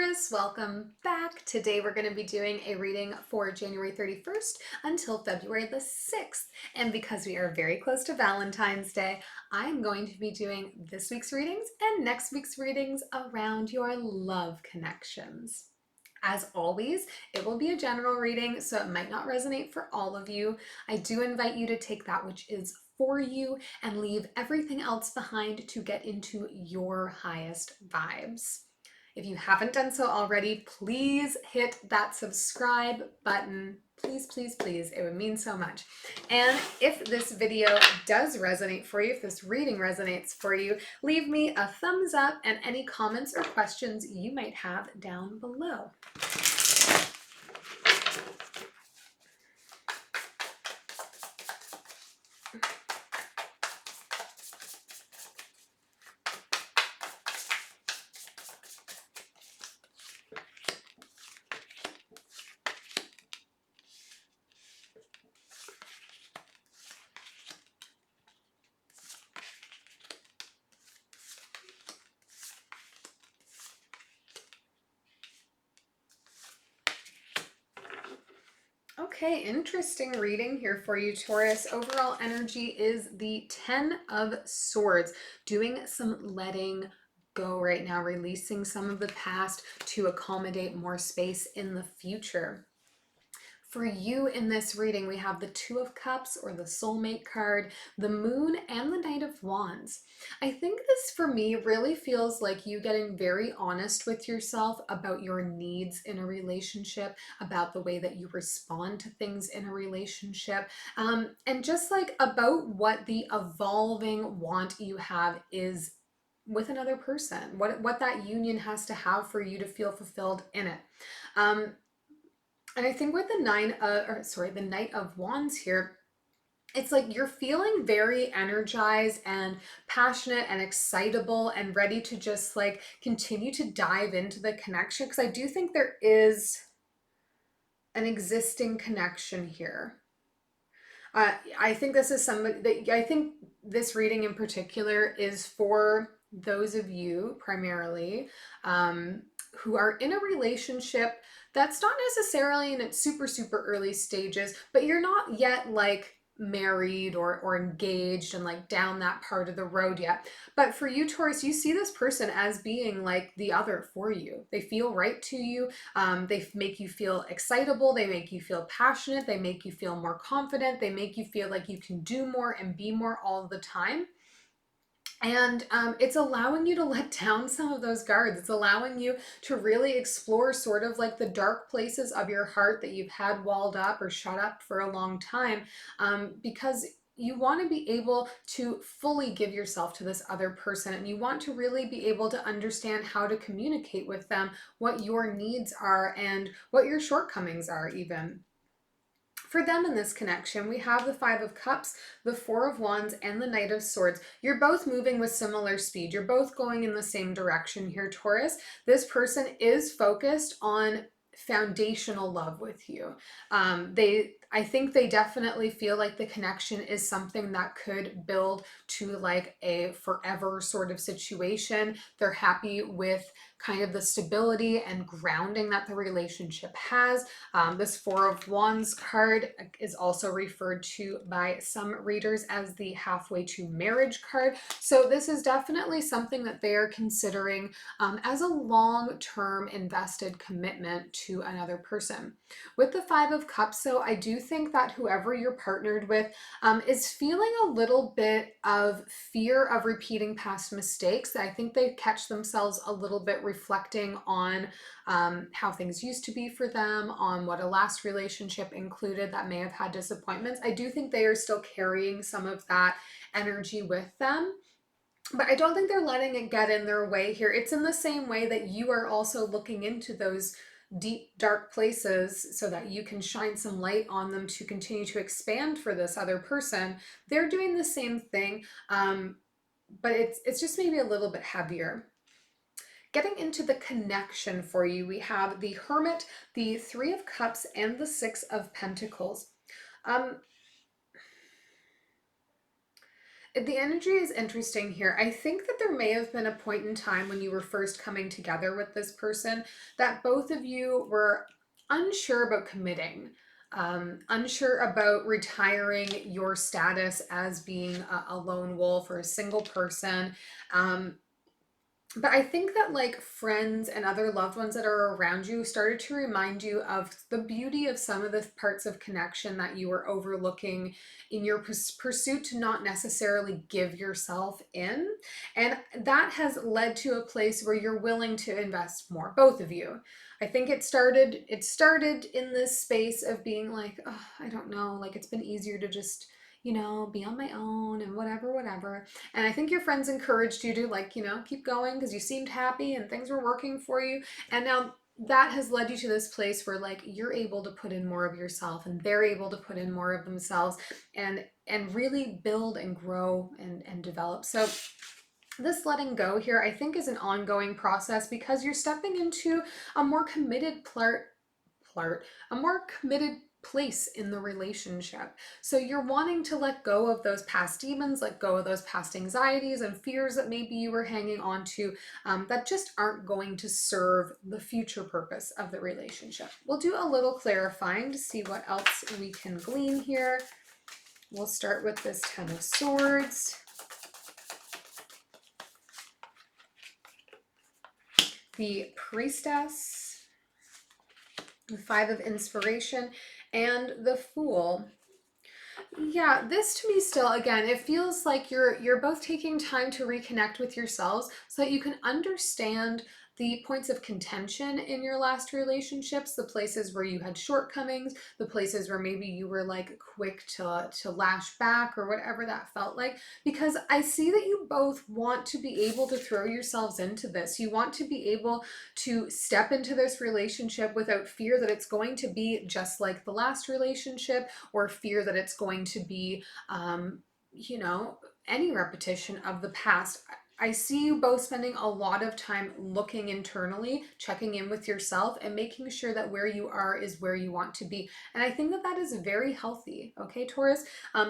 Taurus, welcome back. Today we're going to be doing a reading for January 31st until February the 6th. And because we are very close to Valentine's Day, I'm going to be doing this week's readings and next week's readings around your love connections. As always, it will be a general reading, so it might not resonate for all of you. I do invite you to take that which is for you and leave everything else behind to get into your highest vibes. If you haven't done so already, please hit that subscribe button. Please, please, please. It would mean so much. And if this video does resonate for you, if this reading resonates for you, leave me a thumbs up and any comments or questions you might have down below. Okay, interesting reading here for you, Taurus. Overall energy is the 10 of Swords, doing some letting go right now, releasing some of the past to accommodate more space in the future. For you in this reading, we have the Two of Cups or the Soulmate card, the Moon, and the Knight of Wands. I think this for me really feels like you getting very honest with yourself about your needs in a relationship, about the way that you respond to things in a relationship, and just like about what the evolving want you have is with another person, what that union has to have for you to feel fulfilled in it. And I think with the the Knight of Wands here, it's like you're feeling very energized and passionate and excitable and ready to just like continue to dive into the connection. Because I do think there is an existing connection here. I think this is somebody that I think this reading in particular is for those of you primarily who are in a relationship that's not necessarily in its super early stages, but you're not yet like married or engaged and like down that part of the road yet. But for you, Taurus, you see this person as being like the other for you. They feel right to you. They make you feel excitable. They make you feel passionate. They make you feel more confident. They make you feel like you can do more and be more all the time. And it's allowing you to let down some of those guards. It's allowing you to really explore sort of like the dark places of your heart that you've had walled up or shut up for a long time, because you want to be able to fully give yourself to this other person, and you want to really be able to understand how to communicate with them what your needs are and what your shortcomings are even. For them in this connection, we have the Five of Cups, the Four of Wands, and the Knight of Swords. You're both moving with similar speed. You're both going in the same direction here, Taurus. This person is focused on foundational love with you. I think they definitely feel like the connection is something that could build to like a forever sort of situation. They're happy with kind of the stability and grounding that the relationship has. This Four of Wands card is also referred to by some readers as the halfway to marriage card. So this is definitely something that they are considering as a long-term invested commitment to another person. With the Five of Cups, so I do think that whoever you're partnered with is feeling a little bit of fear of repeating past mistakes. I think they catch themselves a little bit reflecting on how things used to be for them, on what a last relationship included that may have had disappointments. I do think they are still carrying some of that energy with them. But I don't think they're letting it get in their way here. It's in the same way that you are also looking into those deep, dark places so that you can shine some light on them to continue to expand for this other person. They're doing the same thing, but it's just maybe a little bit heavier. Getting into the connection for you, we have the Hermit, the Three of Cups, and the Six of Pentacles. The energy is interesting here. I think that there may have been a point in time when you were first coming together with this person that both of you were unsure about committing, unsure about retiring your status as being a lone wolf or a single person. But I think that like friends and other loved ones that are around you started to remind you of the beauty of some of the parts of connection that you were overlooking in your pursuit to not necessarily give yourself in. And that has led to a place where you're willing to invest more, both of you. I think it started in this space of being like, oh, I don't know, like it's been easier to just, be on my own and whatever, whatever. And I think your friends encouraged you to like, keep going because you seemed happy and things were working for you. And now that has led you to this place where like you're able to put in more of yourself and they're able to put in more of themselves and really build and grow and develop. So this letting go here, I think, is an ongoing process because you're stepping into a more committed a more committed place in the relationship. So you're wanting to let go of those past demons, let go of those past anxieties and fears that maybe you were hanging on to that just aren't going to serve the future purpose of the relationship. We'll do a little clarifying to see what else we can glean here. We'll start with this Ten of Swords. The Priestess, the Five of Inspiration, and the Fool. Yeah, this to me still, again, it feels like you're both taking time to reconnect with yourselves so that you can understand the points of contention in your last relationships, the places where you had shortcomings, the places where maybe you were like quick to lash back or whatever that felt like. Because I see that you both want to be able to throw yourselves into this. You want to be able to step into this relationship without fear that it's going to be just like the last relationship, or fear that it's going to be, any repetition of the past. I see you both spending a lot of time looking internally, checking in with yourself, and making sure that where you are is where you want to be. And I think that that is very healthy. Okay, Taurus?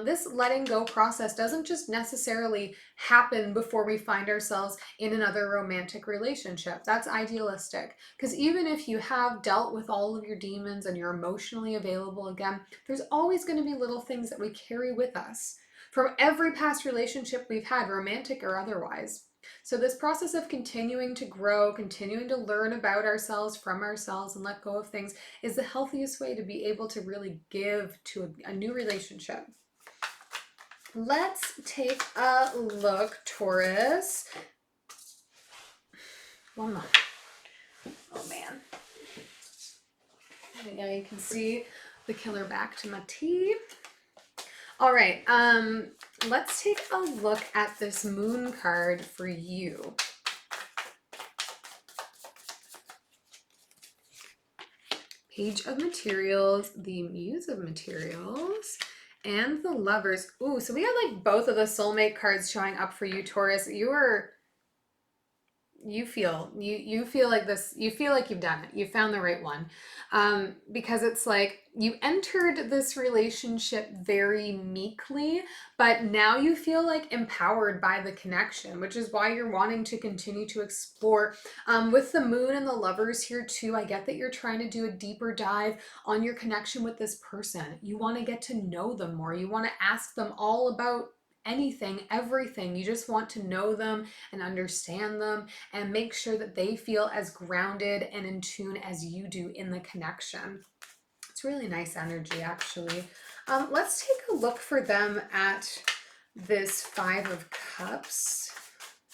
This letting go process doesn't just necessarily happen before we find ourselves in another romantic relationship. That's idealistic. Because even if you have dealt with all of your demons and you're emotionally available again, there's always going to be little things that we carry with us from every past relationship we've had, romantic or otherwise. So this process of continuing to grow, continuing to learn about ourselves, from ourselves, and let go of things is the healthiest way to be able to really give to a new relationship. Let's take a look, Taurus. One more. Oh man. Yeah, you can see the killer back to my tea. All right, let's take a look at this moon card for you. Page of Materials, the Muse of Materials, and the Lovers. Ooh, so we got like both of the soulmate cards showing up for you, Taurus. You feel like this, you feel like you've done it, you found the right one, because it's like you entered this relationship very meekly, but now you feel like empowered by the connection, which is why you're wanting to continue to explore. With the moon and the Lovers here too, I get that you're trying to do a deeper dive on your connection with this person. You want to get to know them more. You want to ask them all about anything, everything. You just want to know them and understand them and make sure that they feel as grounded and in tune as you do in the connection. It's really nice energy, actually. Let's take a look for them at this Five of Cups,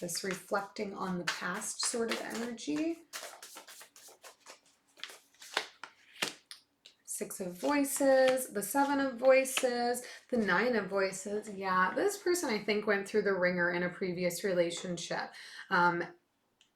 this reflecting on the past sort of energy. Six of Voices, the Seven of Voices, the Nine of Voices. Yeah, this person I think went through the ringer in a previous relationship. And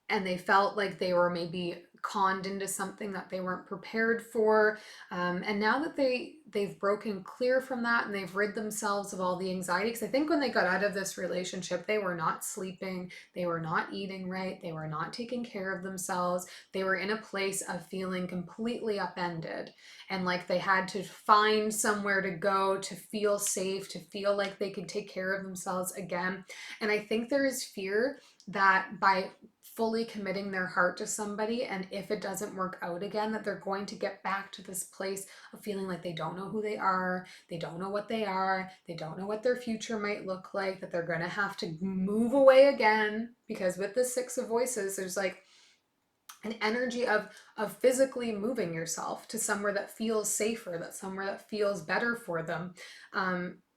they felt like they were maybe conned into something that they weren't prepared for. And now that they've broken clear from that and they've rid themselves of all the anxiety, because I think when they got out of this relationship, they were not sleeping, they were not eating right, they were not taking care of themselves, they were in a place of feeling completely upended, and like they had to find somewhere to go to feel safe, to feel like they could take care of themselves again. And I think there is fear that by fully committing their heart to somebody, and if it doesn't work out again, that they're going to get back to this place of feeling like they don't know who they are, they don't know what they are, they don't know what their future might look like, that they're going to have to move away again. Because with the Six of Voices, there's like an energy of physically moving yourself to somewhere that feels safer, that somewhere that feels better for them.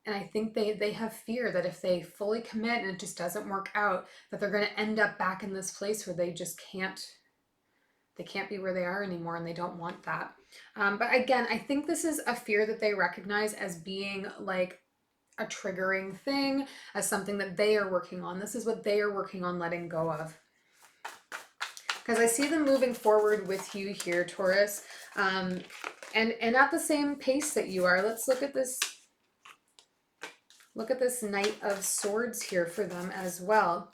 And I think they have fear that if they fully commit and it just doesn't work out, that they're going to end up back in this place where they just can't be where they are anymore, and they don't want that. But again, I think this is a fear that they recognize as being like a triggering thing, as something that they are working on. This is what they are working on letting go of. Because I see them moving forward with you here, Taurus, and at the same pace that you are. Let's look at this. Look at this Knight of Swords here for them as well.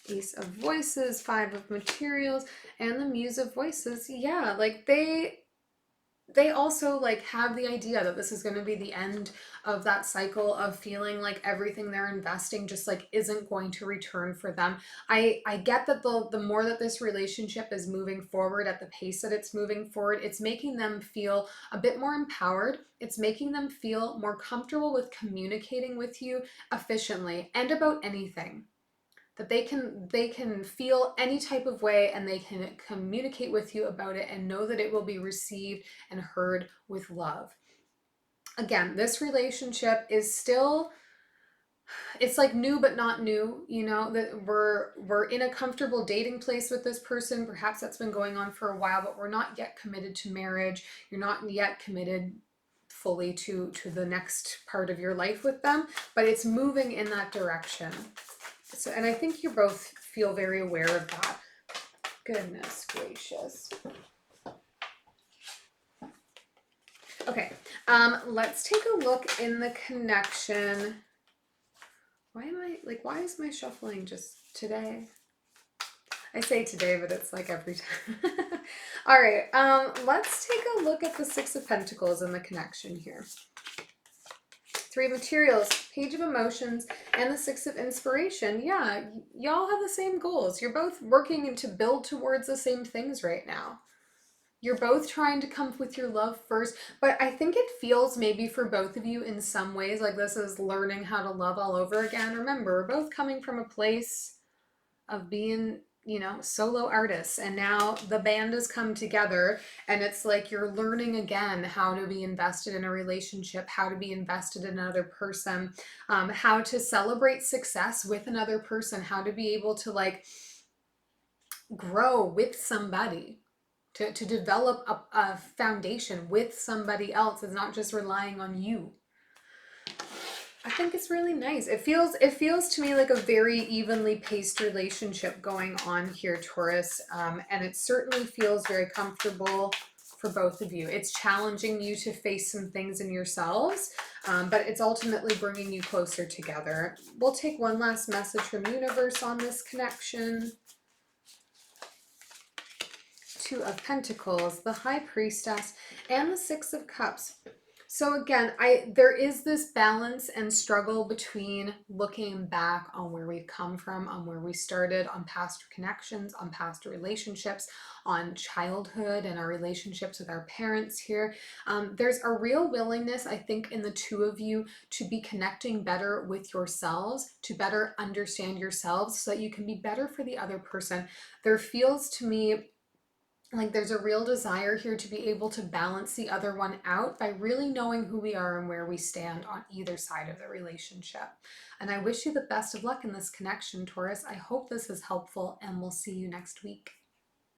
Ace of Voices, Five of Materials, and the Muse of Voices. Yeah, like they also like have the idea that this is going to be the end of that cycle of feeling like everything they're investing just like isn't going to return for them. I get that the more that this relationship is moving forward at the pace that it's moving forward, it's making them feel a bit more empowered. It's making them feel more comfortable with communicating with you efficiently and about anything. That they can feel any type of way and they can communicate with you about it and know that it will be received and heard with love. Again, this relationship is still, it's like new but not new, you know, that we're in a comfortable dating place with this person. Perhaps that's been going on for a while, but we're not yet committed to marriage. You're not yet committed fully to the next part of your life with them, but it's moving in that direction. So, and I think you both feel very aware of that. Goodness gracious. Okay, let's take a look in the connection. Why is my shuffling just today? I say today, but it's like every time. All right, let's take a look at the Six of Pentacles in the connection here. Three of Materials, Page of Emotions, and the Six of Inspiration. Yeah, y'all have the same goals. You're both working to build towards the same things right now. You're both trying to come with your love first, but I think it feels maybe for both of you in some ways like this is learning how to love all over again. Remember, we're both coming from a place of being, you know, solo artists, and now the band has come together and it's like you're learning again how to be invested in a relationship, how to be invested in another person, how to celebrate success with another person, how to be able to like grow with somebody, to develop a foundation with somebody else. It's not just relying on you. I think it's really nice. It feels to me like a very evenly paced relationship going on here, Taurus. And it certainly feels very comfortable for both of you. It's challenging you to face some things in yourselves, but it's ultimately bringing you closer together. We'll take one last message from Universe on this connection. Two of Pentacles, the High Priestess, and the Six of Cups. So again, there is this balance and struggle between looking back on where we've come from, on where we started, on past connections, on past relationships, on childhood and our relationships with our parents here. There's a real willingness, I think, in the two of you to be connecting better with yourselves, to better understand yourselves so that you can be better for the other person. There feels to me like there's a real desire here to be able to balance the other one out by really knowing who we are and where we stand on either side of the relationship. And I wish you the best of luck in this connection, Taurus. I hope this is helpful, and we'll see you next week.